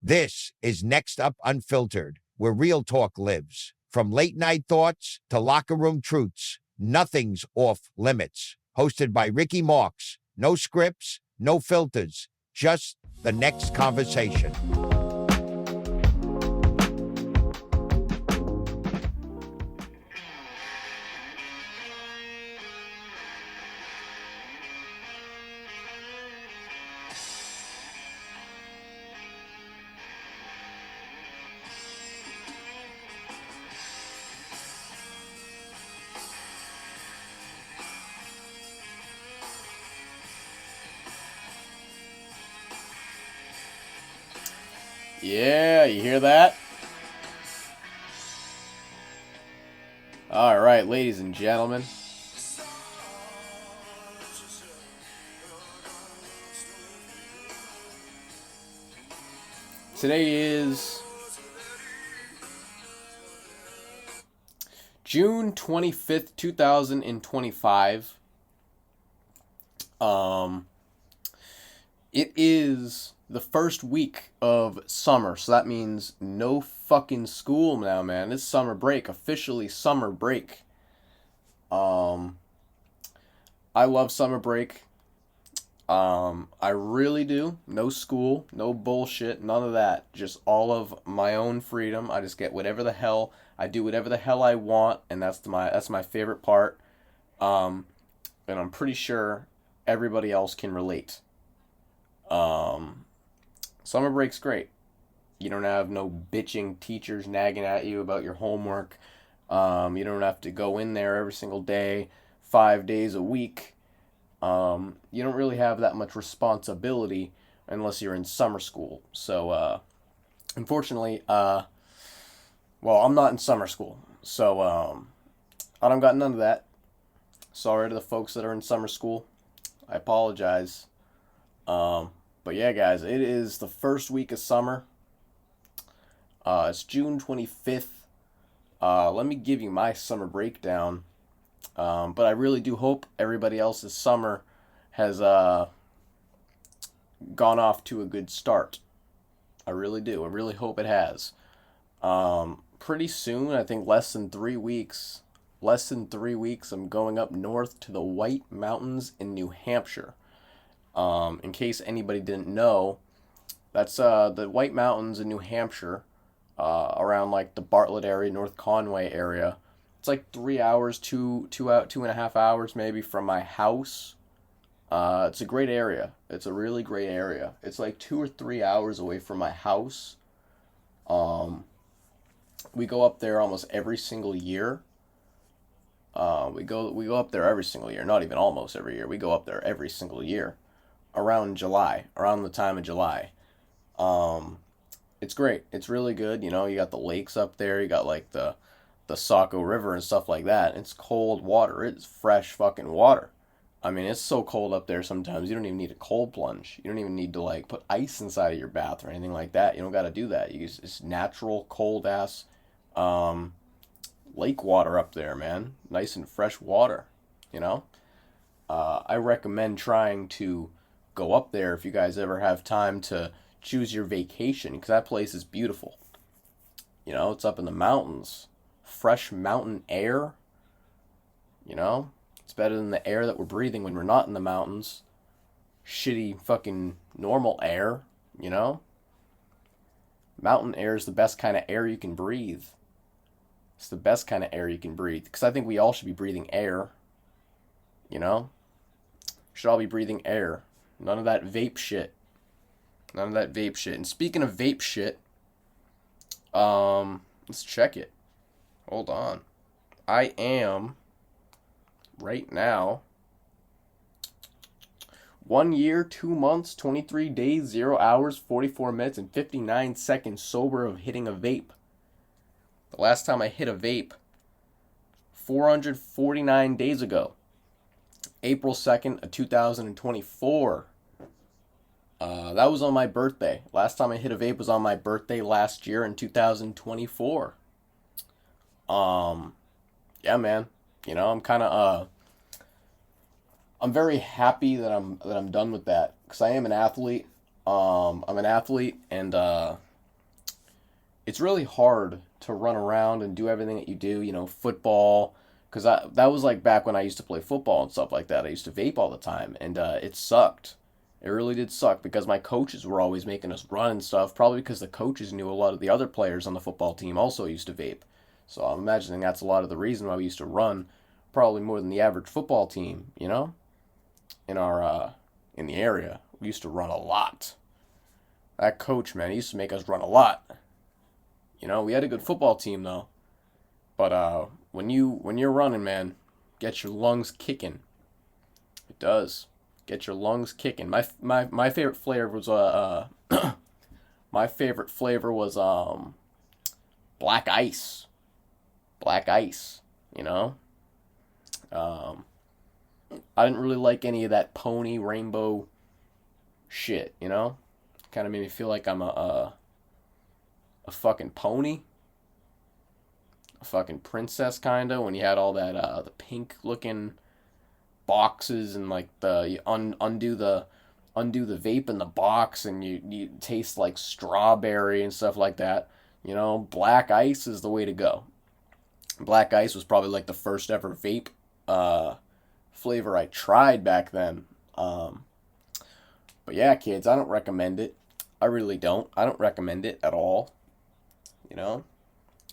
This is Next Up Unfiltered, where real talk lives. From late night thoughts to locker room truths, nothing's off limits. Hosted by Ricky Marques. No scripts, no filters, just the next conversation. Yeah, you hear that? All right, ladies and gentlemen. Today is June 25th, 2025. It is the first week of summer, so that means no fucking school now, man. It's summer break, officially summer break. I love summer break. I really do. No school, no bullshit, none of that. Just all of my own freedom. I just get whatever the hell I do, whatever the hell I want, and that's my favorite part. And I'm pretty sure everybody else can relate. Summer break's great. You don't have no bitching teachers nagging at you about your homework. You don't have to go in there every single day, 5 days a week. You don't really have that much responsibility unless you're in summer school. So, unfortunately, well, I'm not in summer school. So, I don't got none of that. Sorry to the folks that are in summer school. I apologize. But yeah, guys, it is the first week of summer. It's June 25th. Let me give you my summer breakdown. But I really do hope everybody else's summer has gone off to a good start. I really do. I really hope it has. Pretty soon, I think less than 3 weeks, I'm going up north to the White Mountains in New Hampshire. In case anybody didn't know, that's the White Mountains in New Hampshire, around like the Bartlett area, North Conway area. It's like 3 hours, 2.5 hours maybe from my house. It's a great area. It's a really great area. It's like 2 or 3 hours away from my house. We go up there almost every single year. We go up there every single year. Not even almost every year. We go up there every single year, around the time of July. It's great. It's really good. You know, you got the lakes up there. You got like the Saco River and stuff like that. It's cold water. It's fresh fucking water. I mean, it's so cold up there sometimes you don't even need a cold plunge. You don't even need to like put ice inside of your bath or anything like that. You don't got to do that. You use this natural cold ass lake water up there, man. Nice and fresh water, you know? I recommend trying to go up there if you guys ever have time to choose your vacation, because that place is beautiful. You know, it's up in the mountains. Fresh mountain air. You know? It's better than the air that we're breathing when we're not in the mountains. Shitty fucking normal air, you know? Mountain air is the best kind of air you can breathe. It's the best kind of air you can breathe. Because I think we all should be breathing air. You know? Should all be breathing air. None of that vape shit. None of that vape shit. And speaking of vape shit, let's check it. Hold on. I am, right now, 1 year, 2 months, 23 days, 0 hours, 44 minutes, and 59 seconds sober of hitting a vape. The last time I hit a vape, 449 days ago. April 2nd of 2024. That was on my birthday. Last time I hit a vape was on my birthday last year in 2024. Yeah, man. You know, I'm very happy that I'm done with that, because I am an athlete. I'm an athlete, and it's really hard to run around and do everything that you do, football. Because that was like back when I used to play football and stuff like that. I used to vape all the time, and it sucked. It really did suck because my coaches were always making us run and stuff, probably because the coaches knew a lot of the other players on the football team also used to vape. So I'm imagining that's a lot of the reason why we used to run, probably more than the average football team, in our in the area. We used to run a lot. That coach, man, he used to make us run a lot. We had a good football team though. But when you're running, man, get your lungs kicking. It does. Get your lungs kicking. My favorite flavor was my favorite flavor was black ice. Black ice, you know? Um I didn't really like any of that pony rainbow shit. Kind of made me feel like I'm a fucking pony, a fucking princess kinda when you had all that the pink looking boxes and like you undo the vape in the box and you taste like strawberry and stuff like that. Black ice is the way to go. Black ice was probably like the first ever vape uh, flavor I tried back then. But yeah, kids, I don't recommend it. I really don't. I don't recommend it at all. You know,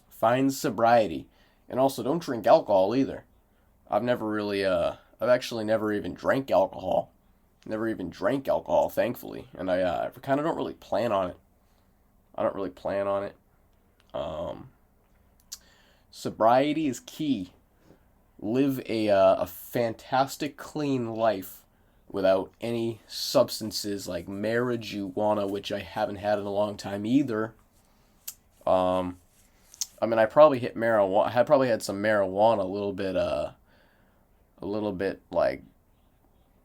find sobriety, and also don't drink alcohol either. I've actually never even drank alcohol. Never even drank alcohol, thankfully, and I kind of don't really plan on it. I don't really plan on it. Um, Sobriety is key. Live a fantastic, clean life without any substances like marijuana, which I haven't had in a long time either. Um, I mean, I probably hit marijuana. I had probably had some marijuana a little bit like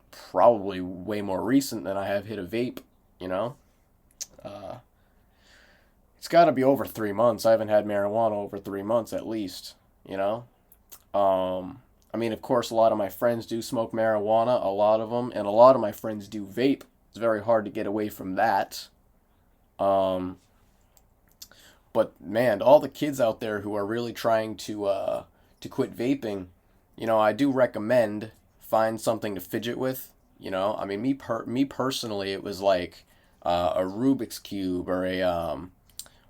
probably way more recent than I have hit a vape. You know, uh, it's got to be over 3 months. I haven't had marijuana over 3 months at least. You know, I mean, of course, a lot of my friends do smoke marijuana, a lot of them, and a lot of my friends do vape. It's very hard to get away from that. Um, but man, all the kids out there who are really trying to quit vaping, I do recommend find something to fidget with. I mean, me personally, it was like a Rubik's cube or a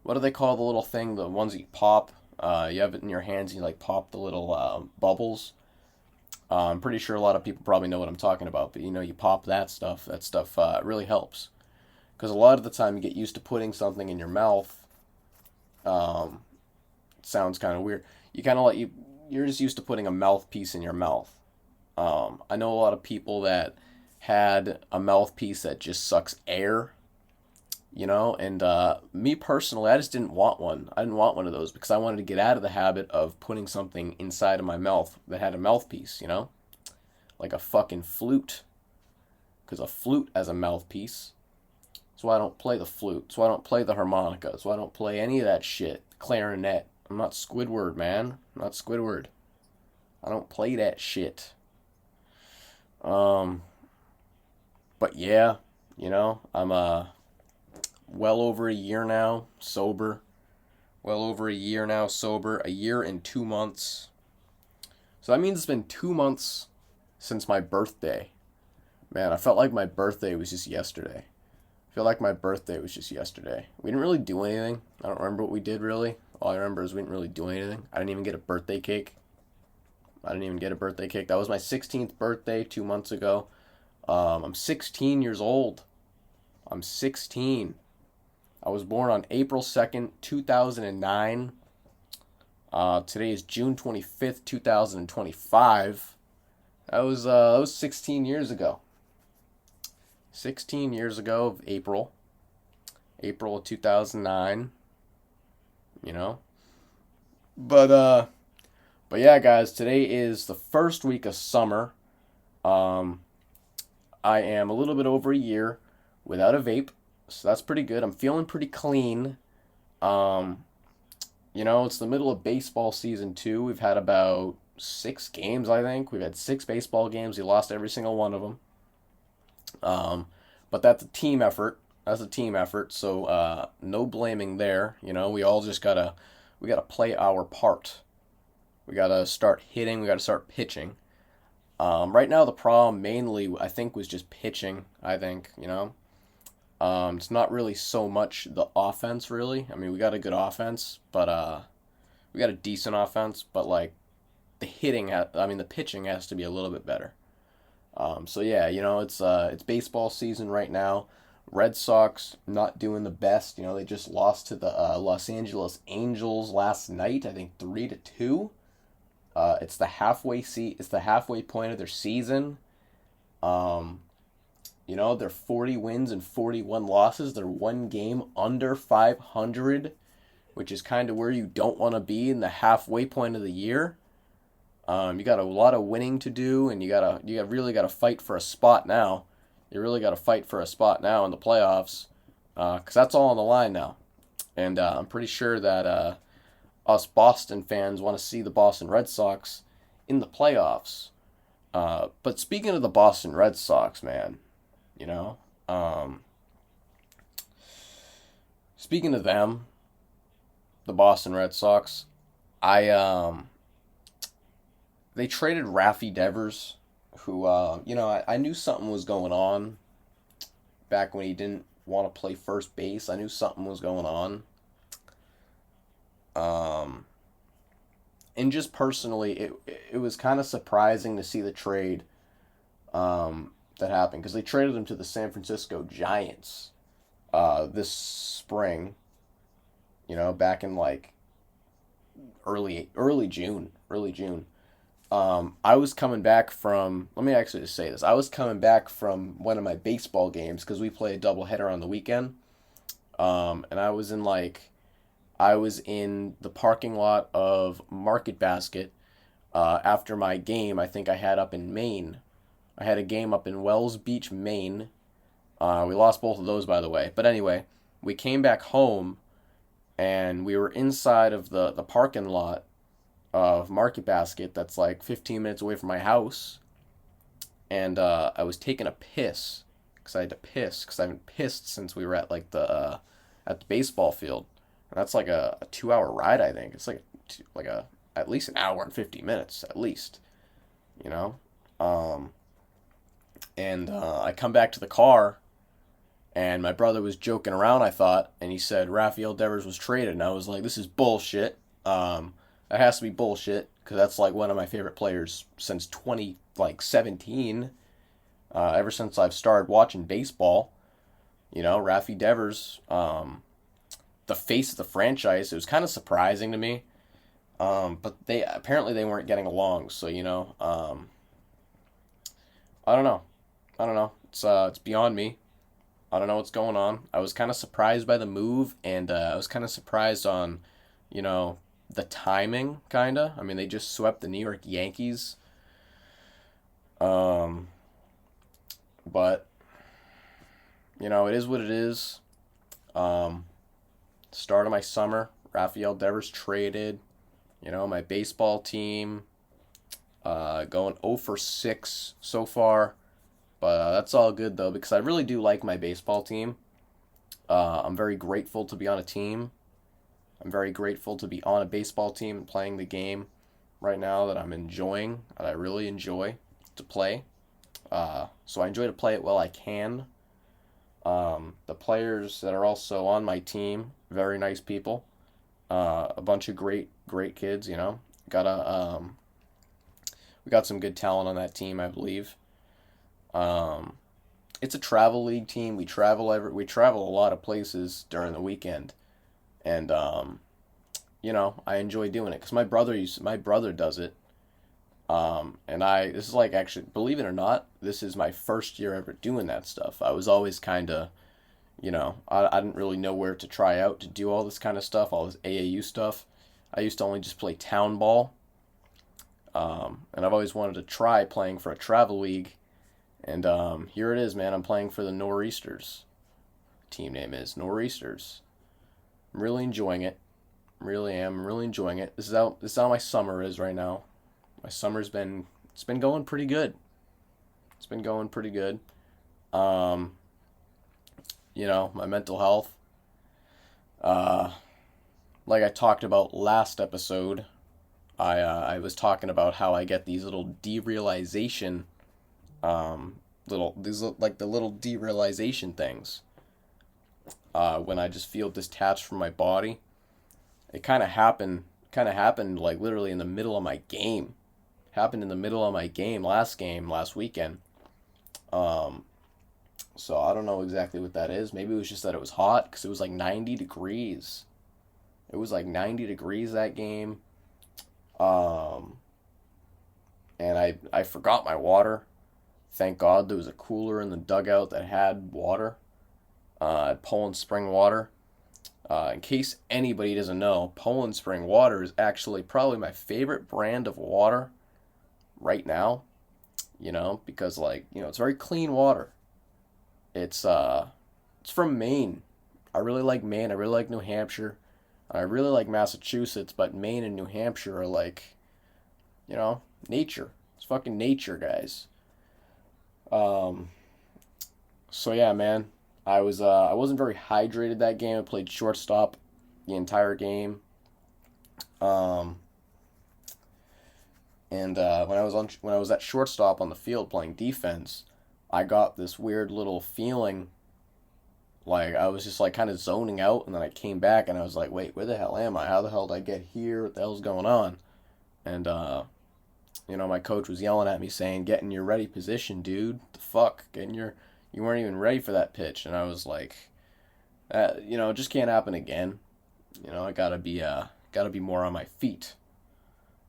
what do they call the little thing? The ones that you pop. You have it in your hands and you like pop the little bubbles. I'm pretty sure a lot of people probably know what I'm talking about, but you pop that stuff. That stuff really helps because a lot of the time you get used to putting something in your mouth. Um, it sounds kind of weird. You kind of like you're just used to putting a mouthpiece in your mouth. I know a lot of people that had a mouthpiece that just sucks air. And me personally, I just didn't want one. I didn't want one of those because I wanted to get out of the habit of putting something inside of my mouth that had a mouthpiece. Like a fucking flute. Because a flute has a mouthpiece. That's why I don't play the flute. That's why I don't play the harmonica. That's why I don't play any of that shit. Clarinet. I'm not Squidward, man. I'm not Squidward. I don't play that shit. Um, but yeah, I'm well over a year now sober. Well over a year now sober. A year and 2 months. So that means it's been 2 months since my birthday. Man, I felt like my birthday was just yesterday. I feel like my birthday was just yesterday. We didn't really do anything. I don't remember what we did really. All I remember is we didn't really do anything. I didn't even get a birthday cake. That was my 16th birthday 2 months ago. I'm 16 years old. I'm 16. I was born on April 2nd, 2009. Today is June 25th, 2025. That was 16 years ago. 16 years ago of April. April of 2009. You know? But yeah, guys, today is the first week of summer. Um, I am a little bit over a year without a vape, so that's pretty good. I'm feeling pretty clean. Um, it's the middle of baseball season too. We've had about 6 games, I think. We've had 6 baseball games. We lost every single one of them. But that's a team effort. That's a team effort, so no blaming there. You know, we gotta play our part. We gotta start hitting. We gotta start pitching. Right now, the problem mainly I think was just pitching. I think it's not really so much the offense really. I mean, we got a good offense, but we got a decent offense, but like the pitching has to be a little bit better. So yeah, it's baseball season right now. Red Sox not doing the best. You know, they just lost to the Los Angeles Angels last night. I think 3-2. It's the halfway point of their season. Um, they're 40 wins and 41 losses. They're one game under 500, which is kind of where you don't want to be in the halfway point of the year. You got a lot of winning to do, and really gotta fight for a spot now. You really gotta fight for a spot now in the playoffs, because that's all on the line now. And I'm pretty sure that us Boston fans want to see the Boston Red Sox in the playoffs. But speaking of the Boston Red Sox, man, you know, um, speaking of them, the Boston Red Sox, I they traded Raffy Devers, who I knew something was going on back when he didn't want to play first base. I knew something was going on. Um, and just personally, it was kind of surprising to see the trade that happened because they traded him to the San Francisco Giants this spring. You know, back in like early June, early June. I was coming back from. Let me actually just say this. I was coming back from one of my baseball games because we play a doubleheader on the weekend. And I was in the parking lot of Market Basket after my game. I think I had up in Maine. I had a game up in Wells Beach, Maine. We lost both of those, by the way. But anyway, we came back home and we were inside of the parking lot of Market Basket that's like 15 minutes away from my house. And I was taking a piss because I had to piss because I haven't pissed since we were at at the baseball field. And that's like a 2 hour ride, I think. It's like a at least an hour and 50 minutes at least, you know. Um, and I come back to the car, and my brother was joking around. I thought, and he said Rafael Devers was traded, and I was like, this is bullshit. That has to be bullshit because that's like one of my favorite players since 2017. Ever since I've started watching baseball, Rafi Devers, the face of the franchise. It was kind of surprising to me, but they weren't getting along. So I don't know. I don't know. It's beyond me. I don't know what's going on. I was kind of surprised by the move, and I was kind of surprised on, you know, the timing. Kinda. I mean, they just swept the New York Yankees. Um, but it is what it is. Um, Start of my summer, Rafael Devers traded. My baseball team going 0 for 6 so far. But that's all good though because I really do like my baseball team. I'm very grateful to be on a team. I'm very grateful to be on a baseball team and playing the game right now that I'm enjoying, that I really enjoy to play. So I enjoy to play it while I can. The players that are also on my team, very nice people. A bunch of great kids. Got we got some good talent on that team, I believe. Um, it's a travel league team. We travel a lot of places during the weekend, and I enjoy doing it because my brother does it. And this is like actually, believe it or not, this is my first year ever doing that stuff. I was always kind of, I didn't really know where to try out to do all this kind of stuff, all this AAU stuff. I used to only just play town ball. And I've always wanted to try playing for a travel league. And here it is, man. I'm playing for the Nor'easters. Team name is Nor'easters. I'm really enjoying it. Really am. I'm really enjoying it. This is how my summer is right now. My it's been going pretty good. It's been going pretty good. Um, my mental health. Uh, like I talked about last episode, I was talking about how I get these little derealization, like the little derealization things. When I just feel detached from my body, it kind of happened like literally in the middle of my game. Happened in the middle of my game last weekend. Um, so I don't know exactly what that is. Maybe it was just that it was hot because it was like 90 degrees. It was like 90 degrees that game. Um, and I forgot my water. Thank God there was a cooler in the dugout that had water. Poland Spring water. In case anybody doesn't know, Poland Spring water is actually probably my favorite brand of water right now. Because it's very clean water. It's it's from Maine. I really like Maine. I really like New Hampshire. I really like Massachusetts, but Maine and New Hampshire are like, nature. It's fucking nature, guys. Um, so yeah, man. I wasn't very hydrated that game. I played shortstop the entire game. Um, and when I was at shortstop on the field playing defense, I got this weird little feeling like I was just like kind of zoning out, and then I came back and I was like, wait, where the hell am I? How the hell did I get here? What the hell's going on? And my coach was yelling at me saying, "Get in your ready position, dude. The fuck, you weren't even ready for that pitch." And I was like, it just can't happen again. I gotta be more on my feet.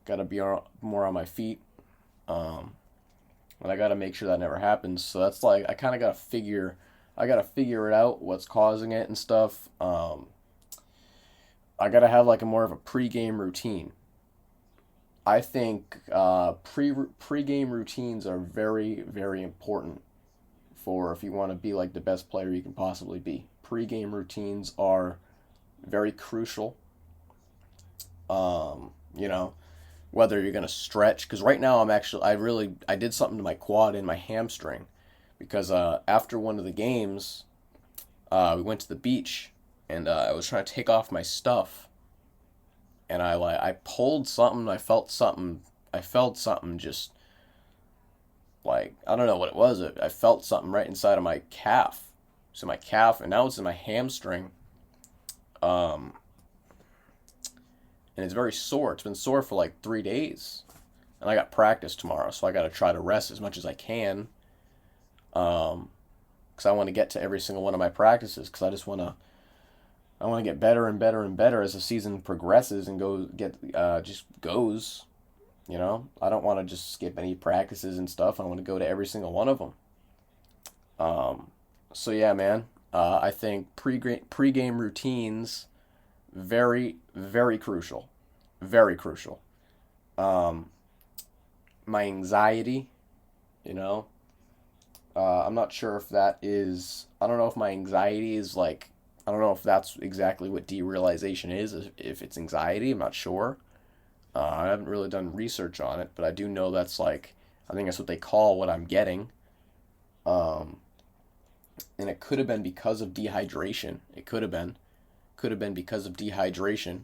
Gotta be more on my feet. Um, and I gotta make sure that never happens. So that's like I kind of gotta figure it out, what's causing it and stuff. I gotta have like a more of a pregame routine. I think pregame routines are very very important for if you want to be like the best player you can possibly be. Pregame routines are very crucial. Um, you know, Whether you're gonna stretch, because right now I did something to my quad and my hamstring, because after one of the games, we went to the beach, and I was trying to take off my stuff, and I pulled something. I felt something just like I don't know what it was. I felt something right inside of my calf. So my calf, and now it's in my hamstring. Um, and it's very sore. It's been sore for like 3 days, and I got practice tomorrow, so I got to try to rest as much as I can. Um, because I want to get to every single one of my practices, because I want to get better and better and better as the season progresses and just goes. I don't want to just skip any practices and stuff. I want to go to every single one of them. Um, so yeah, man. I think pregame routines very very crucial, very crucial. Um, my anxiety, you know, I'm not sure if that is. I don't know if my anxiety is like. I don't know if that's exactly what derealization is. If it's anxiety, I'm not sure. I haven't really done research on it, but I do know that's like. I think that's what they call what I'm getting. Um, and it could have been because of dehydration. It could have been because of dehydration.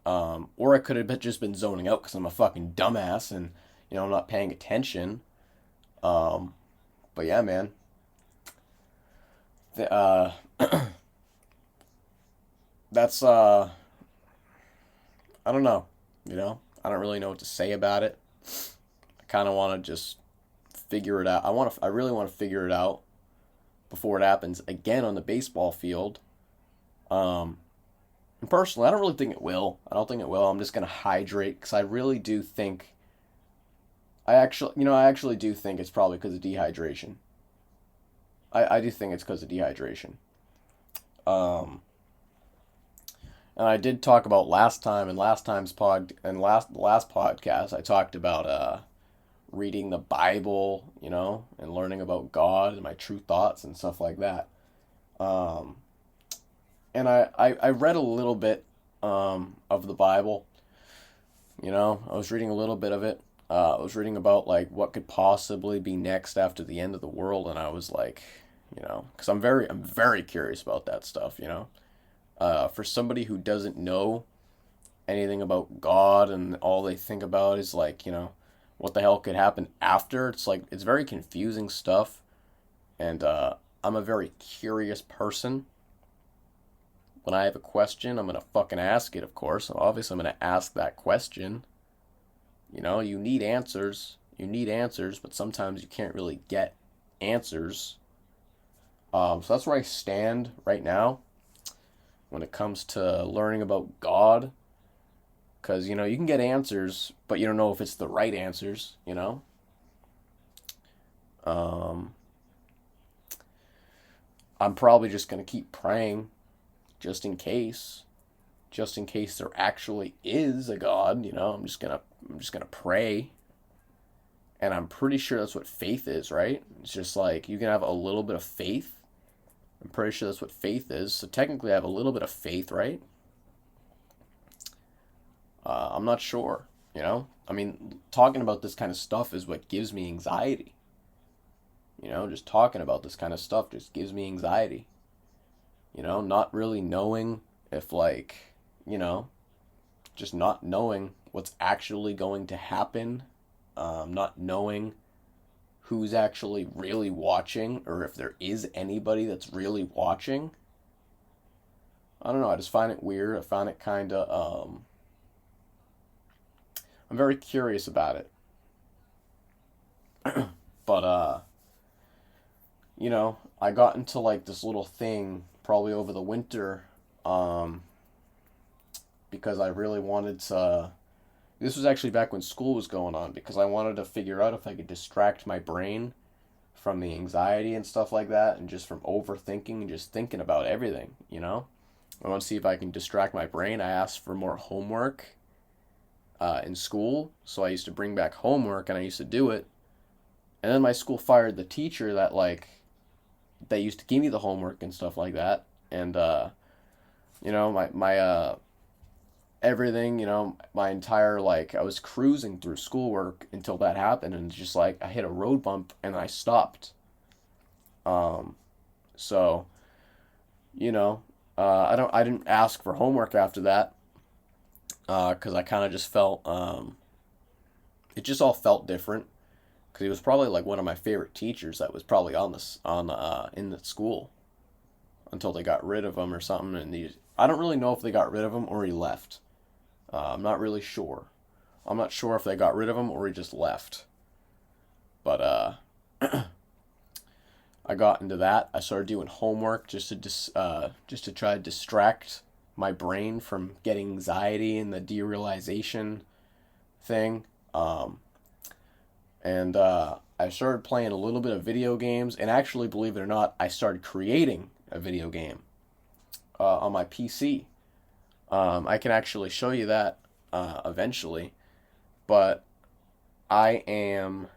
Or I could have just been zoning out because I'm a fucking dumbass and I'm not paying attention. Um, but yeah, man. The, that's I don't know. I don't really know what to say about it. I kind of want to just figure it out. I really want to figure it out before it happens again on the baseball field. Um, and personally, I don't really think it will. I don't think it will. I'm just gonna hydrate because I really do think. I actually do think it's probably because of dehydration. I do think it's because of dehydration. Um, and I did talk about last time and last time's pod and last podcast. I talked about reading the Bible, and learning about God and my true thoughts and stuff like that. Um, and I read a little bit of the Bible. I was reading a little bit of it. I was reading about like what could possibly be next after the end of the world, and I was like, you know, because I'm very curious about that stuff, you know. For somebody who doesn't know anything about God and all they think about is like, you know, what the hell could happen after? It's like it's very confusing stuff, and I'm a very curious person. When I have a question, I'm gonna fucking ask it, of course. So obviously, I'm gonna ask that question. You know, you need answers. You need answers, but sometimes you can't really get answers. So that's where I stand right now when it comes to learning about God. Because, you know, you can get answers, but you don't know if it's the right answers, you know? Um, I'm probably just going to keep praying just in case. Just in case there actually is a God, you know? I'm just going to pray. And I'm pretty sure that's what faith is, right? It's just like you can have a little bit of faith. I'm pretty sure that's what faith is. So technically I have a little bit of faith, right? I'm not sure, you know? I mean, talking about this kind of stuff is what gives me anxiety. You know, just talking about this kind of stuff just gives me anxiety. You know, not really knowing if, like, you know, just not knowing what's actually going to happen, not knowing who's actually really watching or if there is anybody that's really watching. I don't know. I just find it weird. I find it kind of, I'm very curious about it. But, you know, I got into like this little thing probably over the winter, um, because I really wanted to. This was actually back when school was going on because I wanted to figure out if I could distract my brain from the anxiety and stuff like that and just from overthinking and just thinking about everything, you know? I want to see if I can distract my brain. I asked for more homework in school, so I used to bring back homework and I used to do it. And then my school fired the teacher that like they used to give me the homework and stuff like that. And you know, my everything, you know, my entire like I was cruising through schoolwork until that happened, and just like I hit a road bump and I stopped. Um, so you know, I didn't ask for homework after that because I kind of just felt it just all felt different because he was probably like one of my favorite teachers that was probably on this on in the school until they got rid of him or something, and I don't really know if they got rid of him or he left. I'm not really sure. I'm not sure if they got rid of him or he just left. But I got into that. I started doing homework just to try to distract my brain from getting anxiety and the derealization thing. And I started playing a little bit of video games, and actually, believe it or not, I started creating a video game on my PC. I can actually show you that eventually, but I am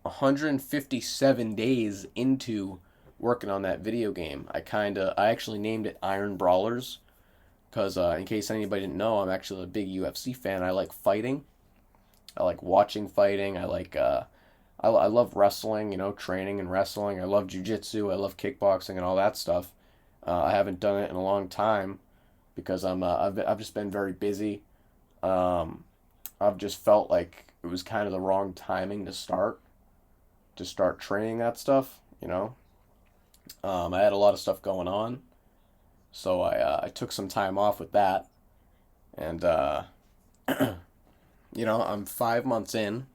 157 days into working on that video game. I actually named it Iron Brawlers because in case anybody didn't know, I'm actually a big UFC fan. I like fighting. I like watching fighting. I love wrestling, you know, training and wrestling. I love jujitsu. I love kickboxing and all that stuff. I haven't done it in a long time because I've just been very busy. Um, I've just felt like it was kind of the wrong timing to start training that stuff. You know, I had a lot of stuff going on, so I took some time off with that, and you know I'm 5 months in.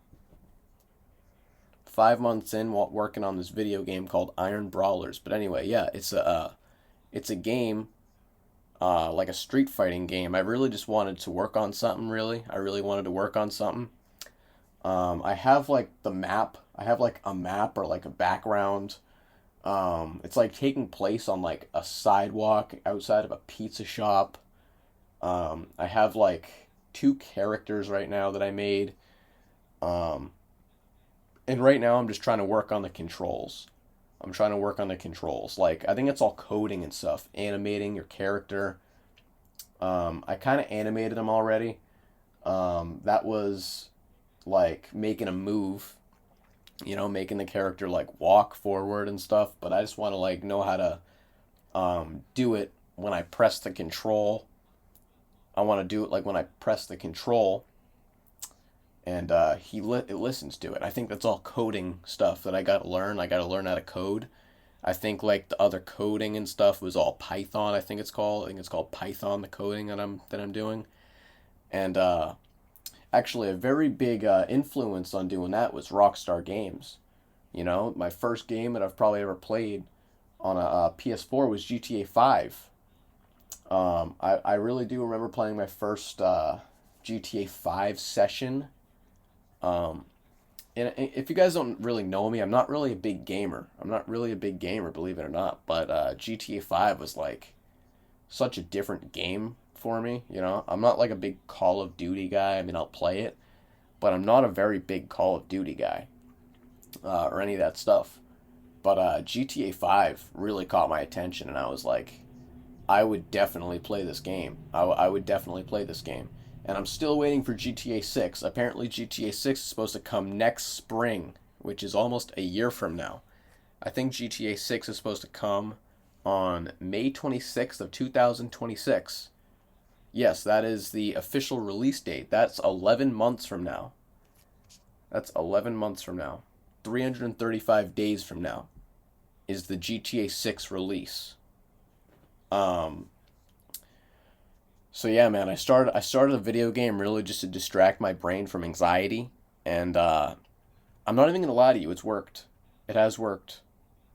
5 months in, while working on this video game called Iron Brawlers. But anyway, yeah, it's a game like a street fighting game. I really just wanted to work on something. Really, I really wanted to work on something. I have like the map. I have like a map or like a background. It's like taking place on like a sidewalk outside of a pizza shop. I have like two characters right now that I made. Um, and right now I'm just trying to work on the controls. I'm trying to work on the controls. Like I think it's all coding and stuff, animating your character. I kind of animated them already. That was like making a move. making the character like walk forward and stuff, but I just want to like know how to do it when I press the control. I want to do it like when I press the control, and it listens to it. I think that's all coding stuff that I got to learn. I got to learn how to code. I think like the other coding and stuff was all Python. I think it's called. I think it's called Python. The coding that I'm doing, and actually a very big influence on doing that was Rockstar Games. My first game that I've probably ever played on a PS4 was GTA 5. I really do remember playing my first GTA 5 session. Um, and if you guys don't really know me, I'm not really a big gamer. I'm not really a big gamer, believe it or not. But GTA 5 was like such a different game for me. I'm not like a big Call of Duty guy. I mean, I'll play it, but I'm not a very big Call of Duty guy or any of that stuff. But GTA 5 really caught my attention, and I was like, I would definitely play this game. I would definitely play this game. And I'm still waiting for GTA 6. Apparently, GTA 6 is supposed to come next spring, which is almost a year from now. I think GTA 6 is supposed to come on May 26th of 2026. Yes, that is the official release date. That's 11 months from now. That's 11 months from now. 335 days from now is the GTA 6 release. Um, so yeah, man, I started a video game really just to distract my brain from anxiety, and I'm not even gonna lie to you, it's worked. It has worked.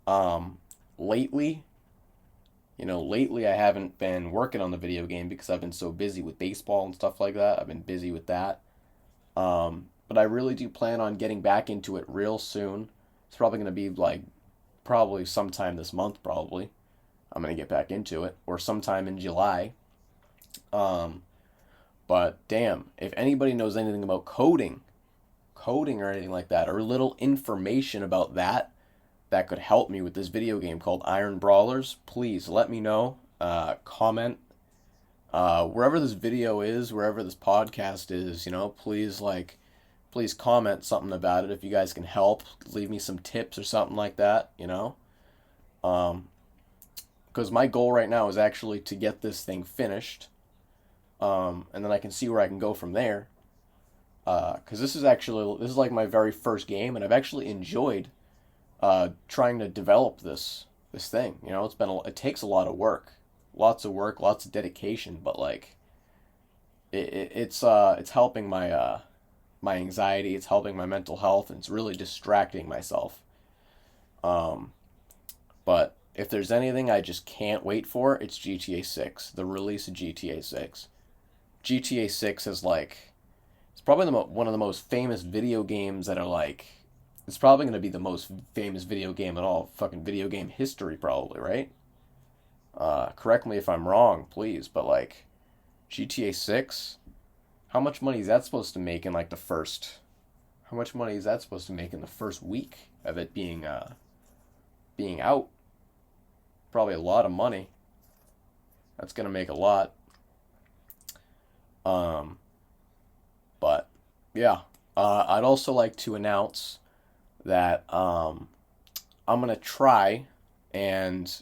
Um, lately, lately I haven't been working on the video game because I've been so busy with baseball and stuff like that. I've been busy with that. But I really do plan on getting back into it real soon. It's probably gonna be like probably sometime this month, probably. I'm gonna get back into it, or sometime in July. Um, but damn, if anybody knows anything about coding or anything like that, or little information about that could help me with this video game called Iron Brawlers, please let me know. Comment wherever this video is, wherever this podcast is. Please comment something about it if you guys can help. Leave me some tips or something like that. Um, because my goal right now is actually to get this thing finished, and then I can see where I can go from there. Because this is like my very first game, and I've actually enjoyed trying to develop this thing. It takes a lot of work, lots of dedication, but like it's helping my anxiety, it's helping my mental health, and it's really distracting myself. Um, but if there's anything I just can't wait for, it's GTA 6, the release of GTA 6. GTA 6 is like, it's probably one of the most famous video games that are like, it's probably going to be the most famous video game in all fucking video game history, probably, right? Correct me if I'm wrong, please, but like, GTA 6, how much money is that supposed to make in like how much money is that supposed to make in the first week of it being out? Probably a lot of money. That's gonna make a lot. Um, but yeah, I'd also like to announce that I'm gonna try and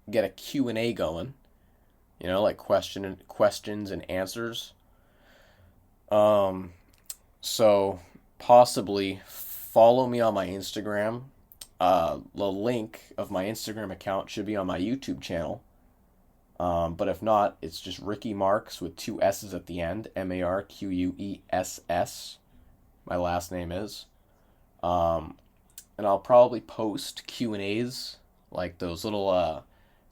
get a Q&A going. Like questions and answers. So possibly follow me on my Instagram. The link of my Instagram account should be on my YouTube channel. But if not, it's just Ricky Marques with two S's at the end. Marquess. My last name is. And I'll probably post Q&As, like those little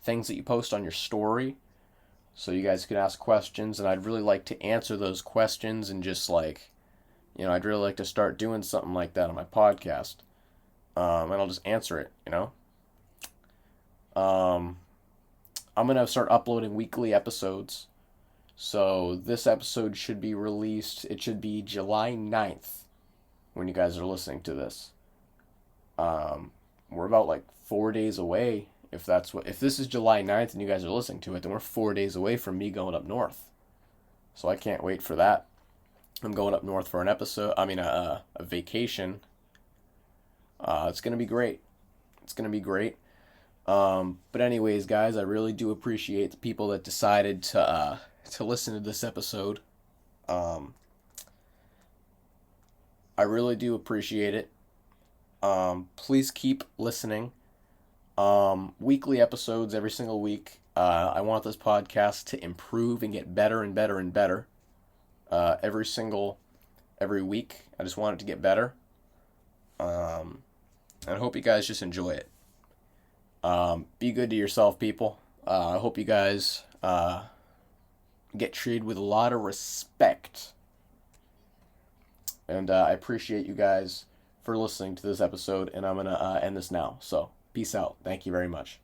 things that you post on your story, so you guys can ask questions, and I'd really like to answer those questions, and just like, I'd really like to start doing something like that on my podcast. And I'll just answer it. Um, I'm gonna start uploading weekly episodes. So this episode should be released. It should be July 9th when you guys are listening to this. We're about like 4 days away. If this is July 9th and you guys are listening to it, then we're 4 days away from me going up north. So I can't wait for that. I'm going up north for an episode. I mean, a vacation. It's going to be great. It's going to be great. But anyways, guys, I really do appreciate the people that decided to listen to this episode. Um, I really do appreciate it. Please keep listening. Weekly episodes every single week. I want this podcast to improve and get better and better and better. Every week. I just want it to get better. And I hope you guys just enjoy it. Be good to yourself, people. I hope you guys get treated with a lot of respect. And I appreciate you guys for listening to this episode, and I'm going to end this now. So, peace out. Thank you very much.